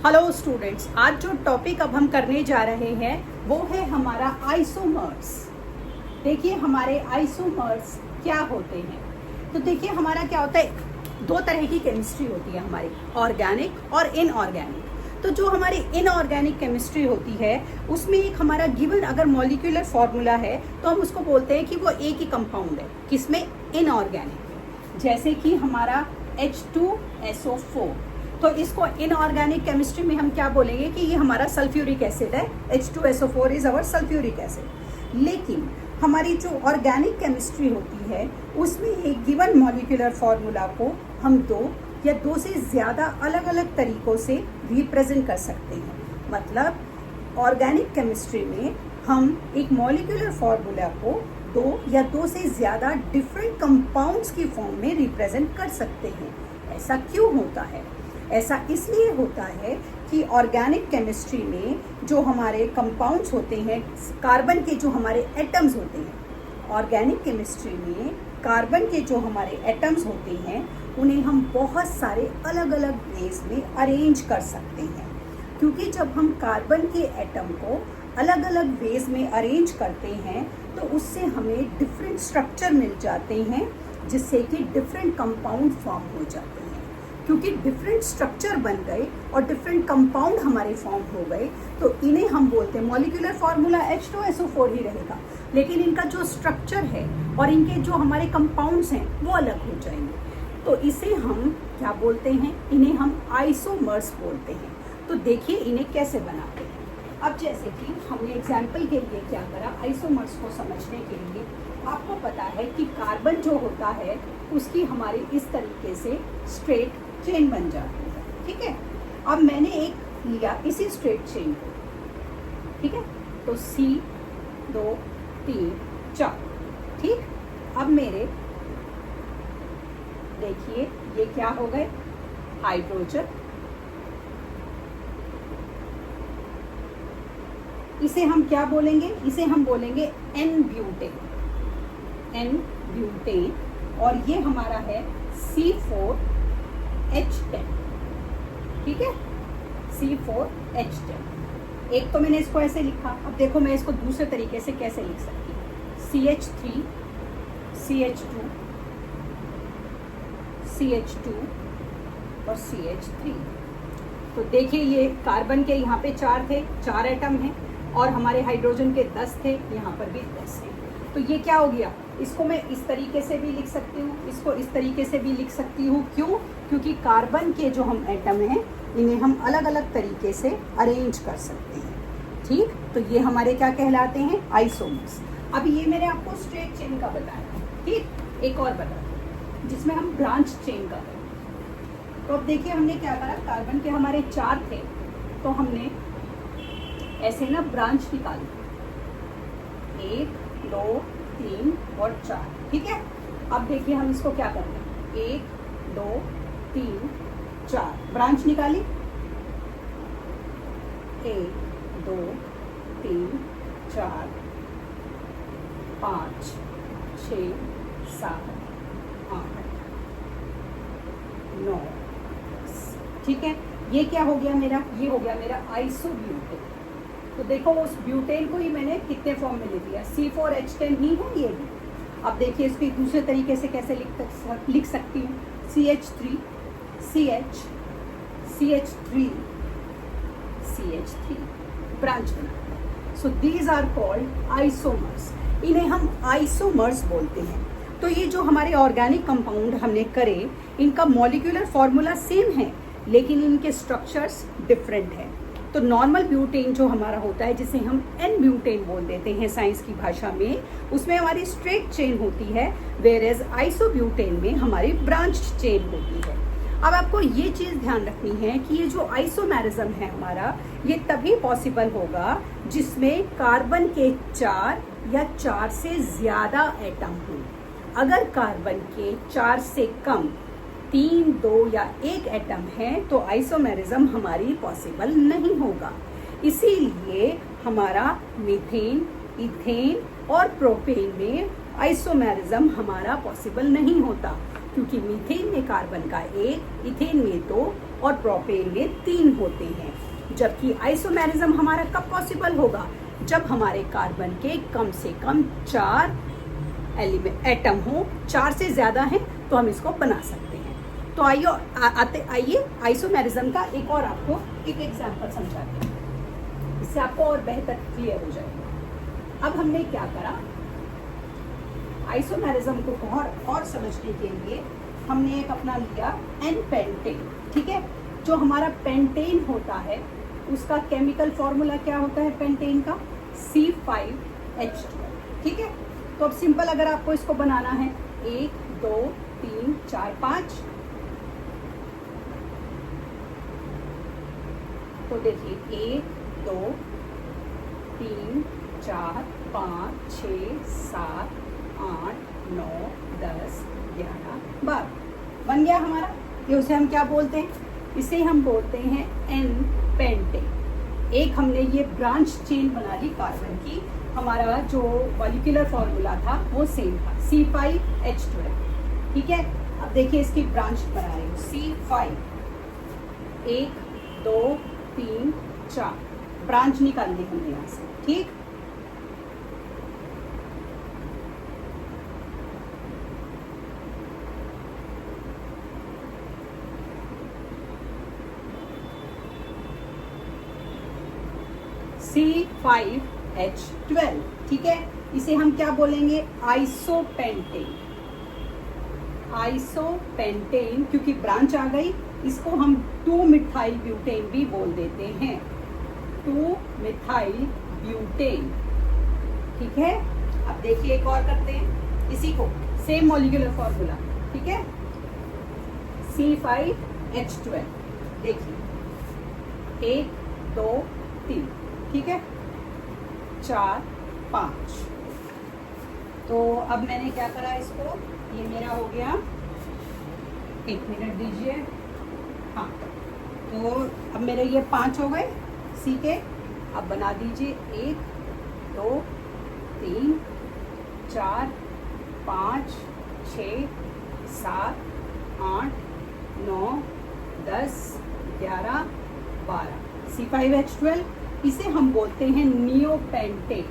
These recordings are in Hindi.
हेलो स्टूडेंट्स, आज जो टॉपिक अब हम करने जा रहे हैं वो है हमारा आइसोमर्स। देखिए हमारे आइसोमर्स क्या होते हैं। तो देखिए हमारा क्या होता है, दो तरह की केमिस्ट्री होती है हमारी, ऑर्गेनिक और इनऑर्गेनिक। तो जो हमारी इनऑर्गेनिक केमिस्ट्री होती है उसमें एक हमारा गिवन अगर मॉलिक्यूलर फॉर्मूला है तो हम उसको बोलते हैं कि वो एक ही कंपाउंड है, किसमें, इनऑर्गेनिक। जैसे कि हमारा H2SO4, तो इसको इनऑर्गेनिक केमिस्ट्री में हम क्या बोलेंगे कि ये हमारा सल्फ्यूरिक एसिड है। H2SO4 is our sulphuric acid. लेकिन हमारी जो ऑर्गेनिक केमिस्ट्री होती है उसमें एक गिवन मॉलिक्यूलर फॉर्मूला को हम दो या दो से ज़्यादा अलग अलग तरीकों से रिप्रेजेंट कर सकते हैं। मतलब ऑर्गेनिक केमिस्ट्री में हम एक मॉलिक्यूलर फॉर्मूला को दो या दो से ज़्यादा डिफरेंट कंपाउंड्स की फॉर्म में रिप्रेजेंट कर सकते हैं। ऐसा क्यों होता है? ऐसा इसलिए होता है कि ऑर्गेनिक केमिस्ट्री में जो हमारे कंपाउंड्स होते हैं, कार्बन के जो हमारे एटम्स होते हैं, ऑर्गेनिक केमिस्ट्री में कार्बन के जो हमारे एटम्स होते हैं उन्हें हम बहुत सारे अलग अलग वेज में अरेंज कर सकते हैं। क्योंकि जब हम कार्बन के एटम को अलग अलग वेज में अरेंज करते हैं तो उससे हमें डिफरेंट स्ट्रक्चर मिल जाते हैं, जिससे कि डिफरेंट कंपाउंड फॉर्म हो जाते हैं। क्योंकि डिफरेंट स्ट्रक्चर बन गए और डिफरेंट कंपाउंड हमारे फॉर्म हो गए तो इन्हें हम बोलते हैं, मॉलिक्यूलर फॉर्मूला H2SO4 ही रहेगा, लेकिन इनका जो स्ट्रक्चर है और इनके जो हमारे कंपाउंड्स हैं वो अलग हो जाएंगे। तो इसे हम क्या बोलते हैं, इन्हें हम आइसोमर्स बोलते हैं। तो देखिए इन्हें कैसे बनाते हैं। अब जैसे कि हमने एग्जाम्पल के लिए क्या करा, आइसोमर्स को समझने के लिए आपको पता है कि कार्बन जो होता है उसकी हमारी इस तरीके से स्ट्रेट चेन बन जाती है। ठीक है, अब मैंने एक लिया इसी स्ट्रेट चेन को, ठीक है, तो C 2 3 4, ठीक। अब मेरे देखिए ये क्या हो गए, हाइड्रोजन। इसे हम क्या बोलेंगे, इसे हम बोलेंगे N-ब्यूटेन, N-ब्यूटेन। और ये हमारा है C4H10, ठीक है, C4H10। एक तो मैंने इसको ऐसे लिखा, अब देखो मैं इसको दूसरे तरीके से कैसे लिख सकती हूँ, CH3 CH2 CH2 और CH3। तो देखिए ये कार्बन के यहाँ पे 4 थे, 4 एटम हैं, और हमारे हाइड्रोजन के 10 थे, यहाँ पर भी 10 हैं। तो ये क्या हो गया, इसको मैं इस तरीके से भी लिख सकती हूँ, इसको इस तरीके से भी लिख सकती हूँ। क्यों? क्योंकि कार्बन के जो हम एटम हैं इन्हें हम अलग अलग तरीके से अरेंज कर सकते हैं। ठीक, तो ये हमारे क्या कहलाते हैं, आइसोमर्स। अब ये मैंने आपको स्ट्रेट चेन का बताया, ठीक। एक और बता जिसमें हम ब्रांच चेन का करें। तो अब देखिए हमने क्या करा, कार्बन के हमारे 4 थे तो हमने ऐसे ना ब्रांच निकाली, 1 2 3 और 4, ठीक है। अब देखिए हम इसको क्या करते हैं, 1 2 3 4 ब्रांच निकाली, 1 2 3 4 5 6 7 8 9 10, ठीक है। ये क्या हो गया मेरा, ये हो गया मेरा आइसोब्यूटेन। तो देखो उस ब्यूटेन को ही मैंने कितने फॉर्म में लिख दिया, C4H10 ही है ये भी। अब देखिए इसको दूसरे तरीके से कैसे लिख सकती हूँ, CH3 CH CH3 CH3 branch बनाते हैं। So these are called isomers, इन्हें हम आइसोमर्स बोलते हैं। तो ये जो हमारे ऑर्गेनिक कंपाउंड हमने करे इनका मॉलिक्यूलर फॉर्मूला सेम है लेकिन इनके स्ट्रक्चर्स डिफरेंट हैं। तो नॉर्मल ब्यूटेन जो हमारा होता है, जिसे हम N-ब्यूटेन बोल देते हैं साइंस की भाषा में, उसमें हमारी स्ट्रेट चेन होती है, वेयर एज आइसोब्यूटेन में हमारी ब्रांच चेन होती है। अब आपको ये चीज़ ध्यान रखनी है कि ये जो आइसोमेरिज्म है हमारा, ये तभी पॉसिबल होगा जिसमें कार्बन के 4 या 4 से ज़्यादा एटम हों। अगर कार्बन के 4 से कम 3 2 या 1 एटम है तो आइसोमेरिज्म हमारी पॉसिबल नहीं होगा। इसीलिए हमारा मीथेन, इथेन और प्रोपेन में आइसोमेरिज्म हमारा पॉसिबल नहीं होता। क्योंकि मीथेन में कार्बन का 1, इथेन में 2 और प्रोपेन में 3 होते हैं। जबकि आइसोमेरिज्म हमारा कब पॉसिबल होगा? जब हमारे कार्बन के कम से कम 4 एटम हो, 4 से ज़्यादा हैं तो हम इसको बना सकते हैं। तो आइए आइसोमेरिज्म का एक और आपको एक एग्जाम्पल समझाते हैं, इससे आपको और बेहतर क्लियर हो जाएगा। अब हमने क्या करा, आइसोमेरिज्म को और समझने के लिए हमने एक अपना लिया एन पेंटेन। ठीक है, जो हमारा पेंटेन होता है उसका केमिकल फॉर्मूला क्या होता है पेंटेन का? C5H12। ठीक है, तो अब सिंपल अगर आपको इसको बनाना है 1 2 3 4 5, तो देखिए 1 2 3 4 5 6 7 8 9 10 11 12 बन गया हमारा। ये उसे हम क्या बोलते हैं? इसे हम बोलते हैं एन पेंटेन। एक हमने ये ब्रांच चेन बना ली कार्बन की, हमारा जो मॉलिक्यूलर फॉर्मूला था वो सेम था C5H12। ठीक है, अब देखिए इसकी ब्रांच बना रही हूँ C5, 1 2 3 4 ब्रांच निकाल ली हमने यहाँ से। ठीक, C5H12। ठीक है, इसे हम क्या बोलेंगे? आइसोपेंटेन। आइसोपेंटेन क्योंकि ब्रांच आ गई, इसको हम 2 मिथाइल ब्यूटेन भी बोल देते हैं, 2 मिथाइल ब्यूटेन। ठीक है, अब देखिए एक और करते हैं इसी को, सेम मॉलिक्यूलर फॉर्मूला। ठीक है, C5H12 देखिए 1 2 3, ठीक है 4 5। तो अब मैंने क्या करा इसको, ये मेरा हो गया, 1 मिनट दीजिए। हाँ, तो अब मेरे ये 5 हो गए सी के। अब बना दीजिए 1 2 3 4 5 6 7 8 9 10 11 12 C5H12। इसे हम बोलते हैं नियोपेंटेन।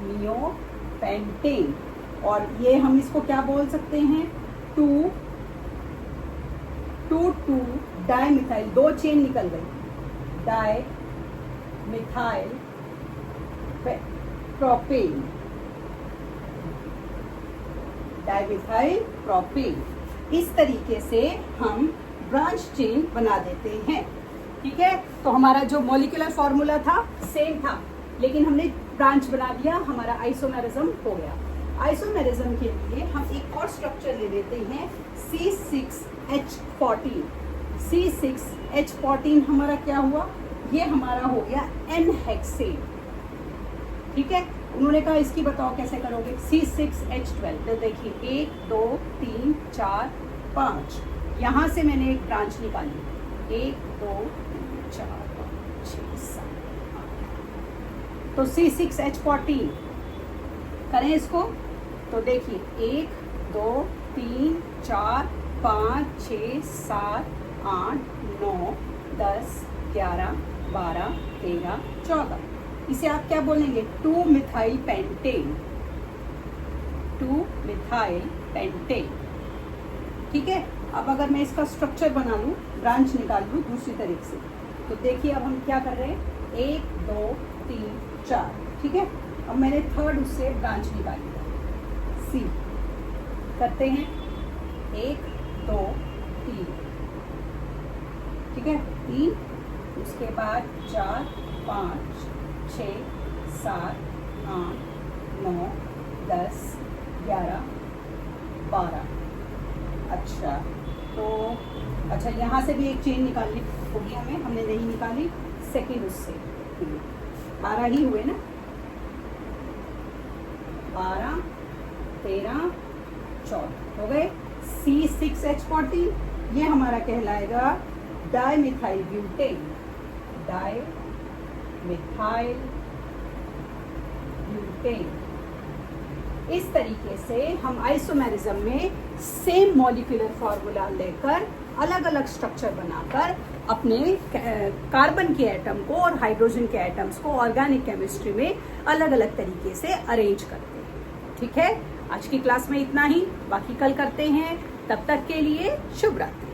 नियोपेंटेन, और ये हम इसको क्या बोल सकते हैं? 2 डाई मिथाइल, 2 चेन निकल गई, di methyl propane, dimethyl propane. इस तरीके से हम ब्रांच चेन बना देते हैं। ठीक है, तो हमारा जो मॉलिक्यूलर फॉर्मूला था सेम था, लेकिन हमने ब्रांच बना दिया, हमारा आइसोमेरिज्म हो गया। आइसोमेरिज्म के लिए हम एक और स्ट्रक्चर ले लेते हैं C6H14। C6H14 हमारा क्या हुआ? ये हमारा हो गया एन हेक्सेन। ठीक है, उन्होंने कहा इसकी बताओ कैसे करोगे? C6H12। तो देखिए 1 2 3 4 5, यहाँ से मैंने एक ब्रांच निकाली, 1 2 3 4 5 6 7 8। तो C6H14 करें इसको, तो देखिए 1 2 3 4 5 6 7 8 9 10 11 12 13 14। इसे आप क्या बोलेंगे? 2 मिथाइल पेंटेन। 2 methyl pentane. ठीक है, अब अगर मैं इसका स्ट्रक्चर बना लूँ, ब्रांच निकाल लूँ दूसरी तरीके से, तो देखिए अब हम क्या कर रहे हैं? 1 2 3 4। ठीक है, अब मैंने थर्ड उससे ब्रांच निकाली, सी करते हैं 1 2 3। ठीक है, 3, उसके बाद 4 5 6 7 8 9 10 11 12। अच्छा, तो अच्छा यहाँ से भी एक चेन निकालनी होगी हमें, हमने नहीं निकाली, सेकेंड उससे 12 ही हुए ना, 12 13 14 हो गए। C6H14 ये हमारा कहलाएगा डाइमिथाइल ब्यूटेन। Dimethyl butane. इस तरीके से हम आइसोमेरिज्म में सेम मॉलिक्यूलर फॉर्मूला लेकर अलग अलग स्ट्रक्चर बनाकर अपने कार्बन के एटम को और हाइड्रोजन के एटम्स को ऑर्गेनिक केमिस्ट्री में अलग अलग तरीके से अरेंज करते हैं। ठीक है, आज की क्लास में इतना ही, बाकी कल करते हैं। तब तक के लिए शुभ रात्रि।